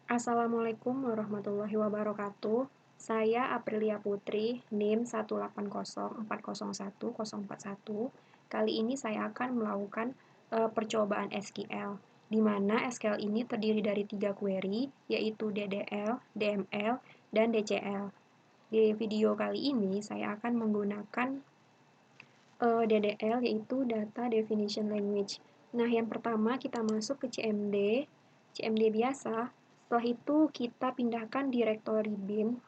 Assalamualaikum warahmatullahi wabarakatuh. Saya Aprilia Putri, NIM 180401041. Kali ini saya akan melakukan percobaan SQL, di mana SQL ini terdiri dari 3 query, yaitu DDL, DML, dan DCL. Di video kali ini saya akan menggunakan DDL, yaitu Data Definition Language. Nah, yang pertama kita masuk ke CMD biasa. Setelah itu kita pindahkan direktori bin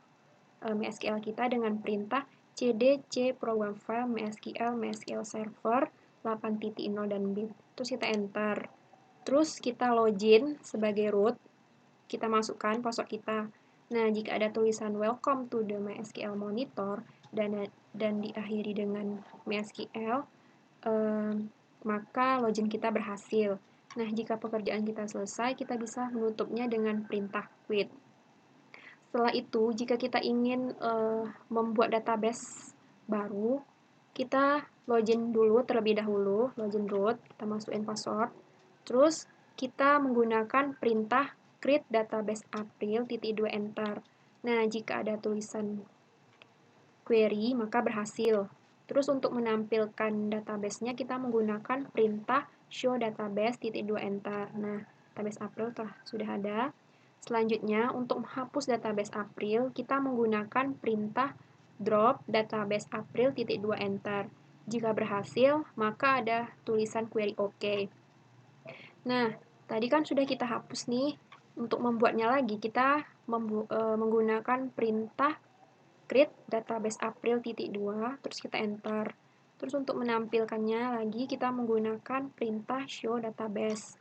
MySQL kita dengan perintah cd c program file mysql server 8.0 dan bin. Terus kita enter. Terus kita login sebagai root. Kita masukkan password kita. Nah, jika ada tulisan welcome to the MySQL monitor dan diakhiri dengan MySQL, maka login kita berhasil. Nah, jika pekerjaan kita selesai, kita bisa menutupnya dengan perintah quit. Setelah itu, jika kita ingin membuat database baru, kita login dulu terlebih dahulu, login root, kita masukin password. Terus kita menggunakan perintah create database April _2 enter. Nah, jika ada tulisan query, maka berhasil. Terus untuk menampilkan database-nya, kita menggunakan perintah show database _2 enter. Nah, database April sudah ada. Selanjutnya, untuk menghapus database April, kita menggunakan perintah drop database April _2 enter. Jika berhasil, maka ada tulisan query OK. Nah, tadi kan sudah kita hapus nih. Untuk membuatnya lagi, kita menggunakan perintah create database April _2, terus kita enter. Terus untuk menampilkannya lagi, kita menggunakan perintah show database.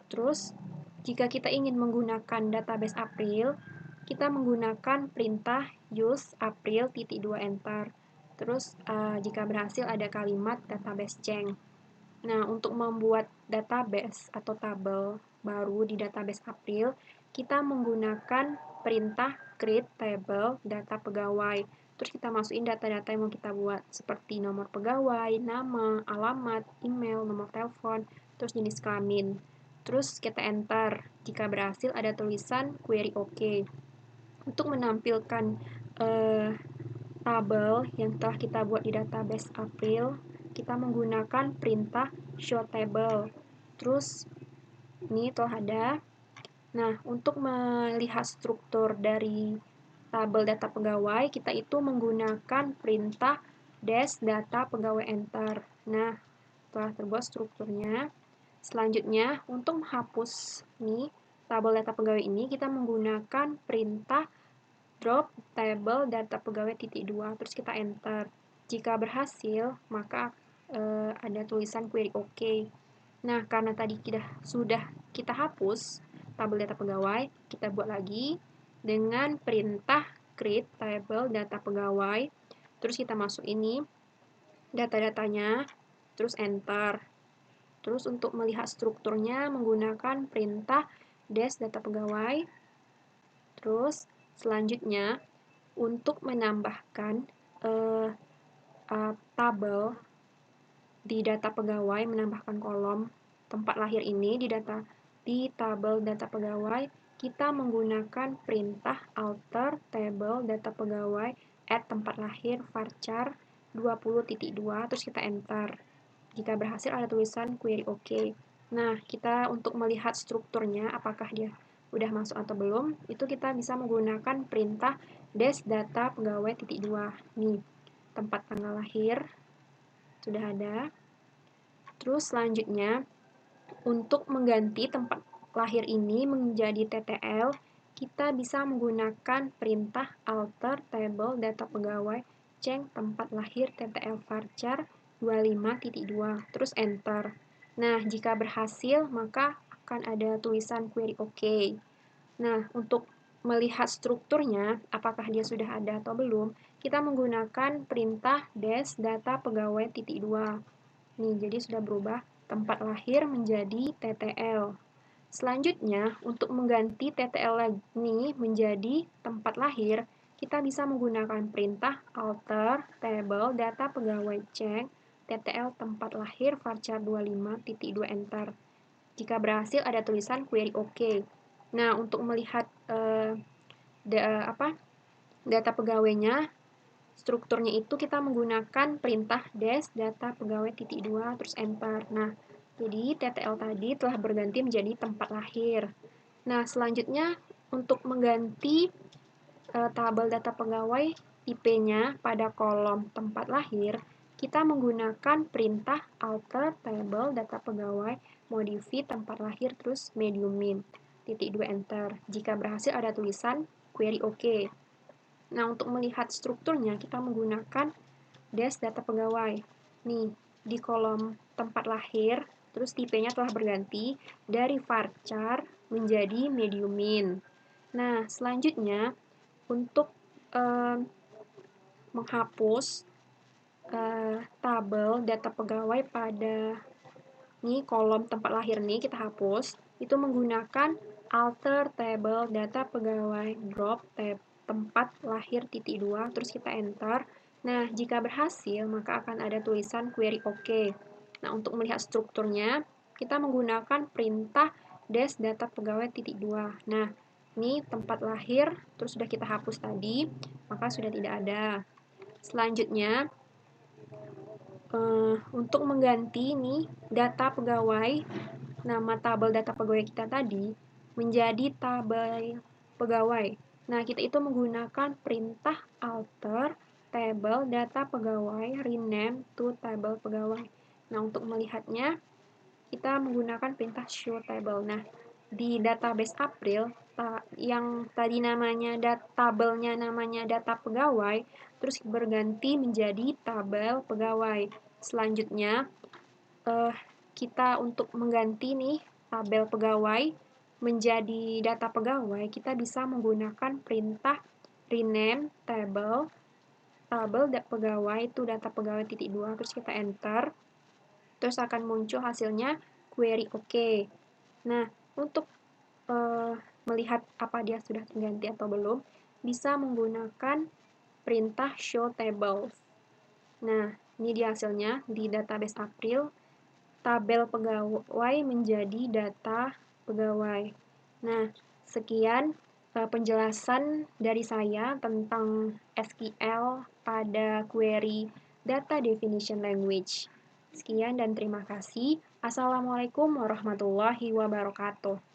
Terus, jika kita ingin menggunakan database April, kita menggunakan perintah use April _2 enter. Terus, jika berhasil ada kalimat database change. Nah, untuk membuat database atau tabel baru di database April, kita menggunakan perintah create table data pegawai. Terus kita masukin data-data yang mau kita buat, seperti nomor pegawai, nama, alamat, email, nomor telepon, terus jenis kelamin. Terus kita enter. Jika berhasil ada tulisan query OK. Untuk menampilkan tabel yang telah kita buat di database April, kita menggunakan perintah show table. Terus ini telah ada. Nah, untuk melihat struktur dari tabel data pegawai, kita itu menggunakan perintah dash data pegawai enter. Nah, telah terbuat strukturnya. Selanjutnya, untuk menghapus nih tabel data pegawai ini, kita menggunakan perintah drop table data pegawai _2, terus kita enter. Jika berhasil, maka ada tulisan query OK. Nah, karena tadi sudah kita hapus tabel data pegawai, kita buat lagi dengan perintah create table data pegawai. Terus kita masuk ini data-datanya, terus enter. Terus untuk melihat strukturnya menggunakan perintah dash data pegawai. Terus selanjutnya untuk menambahkan tabel di data pegawai, menambahkan kolom tempat lahir ini di tabel data pegawai, kita menggunakan perintah alter table data pegawai add tempat lahir varchar 20.2, terus kita enter. Jika berhasil ada tulisan query OK. Nah, kita untuk melihat strukturnya apakah dia udah masuk atau belum, itu kita bisa menggunakan perintah dash data pegawai _2. Nih, tempat tanggal lahir sudah ada. Terus selanjutnya, untuk mengganti tempat lahir ini menjadi TTL, kita bisa menggunakan perintah alter table data pegawai change tempat lahir TTL varchar 25.2, terus enter. Nah, jika berhasil, maka akan ada tulisan query OK. Nah, untuk melihat strukturnya, apakah dia sudah ada atau belum, kita menggunakan perintah dash data pegawai _2. Nih, jadi sudah berubah tempat lahir menjadi TTL. Selanjutnya, untuk mengganti TTL ini menjadi tempat lahir, kita bisa menggunakan perintah alter table data pegawai change TTL tempat lahir varchar 25.2 enter. Jika berhasil ada tulisan query OK. Nah, untuk melihat data pegawainya, strukturnya itu kita menggunakan perintah dash data pegawai titik 2 terus enter. Nah, jadi TTL tadi telah berganti menjadi tempat lahir. Nah, selanjutnya untuk mengganti tabel data pegawai IP-nya pada kolom tempat lahir, kita menggunakan perintah alter table data pegawai modify tempat lahir terus medium min titik 2 enter. Jika berhasil ada tulisan query OK. Nah, untuk melihat strukturnya kita menggunakan dash data pegawai. Nih, di kolom tempat lahir, terus tipenya telah berganti dari varchar menjadi medium min. Nah, selanjutnya untuk menghapus tabel data pegawai pada kolom tempat lahir kita hapus, itu menggunakan alter table data pegawai drop tempat lahir titik 2, terus kita enter. Nah, jika berhasil, maka akan ada tulisan query OK. Nah, untuk melihat strukturnya, kita menggunakan perintah dash data pegawai titik 2. Nah, ini tempat lahir, terus sudah kita hapus tadi, maka sudah tidak ada. Selanjutnya, untuk mengganti data pegawai, nama tabel data pegawai kita tadi menjadi tabel pegawai. Nah, kita itu menggunakan perintah alter table data pegawai rename to table pegawai. Nah, untuk melihatnya kita menggunakan perintah show table. Nah, di database April yang tadi namanya tabelnya namanya data pegawai, terus berganti menjadi tabel pegawai. Selanjutnya, kita untuk mengganti tabel pegawai menjadi data pegawai, kita bisa menggunakan perintah rename table pegawai itu data pegawai titik 2, terus kita enter. Terus akan muncul hasilnya query OK. Nah, untuk melihat apa dia sudah terganti atau belum, bisa menggunakan perintah show tables. Nah, ini dia hasilnya di database April. Tabel pegawai menjadi data pegawai. Nah, sekian penjelasan dari saya tentang SQL pada query Data Definition Language. Sekian dan terima kasih. Assalamualaikum warahmatullahi wabarakatuh.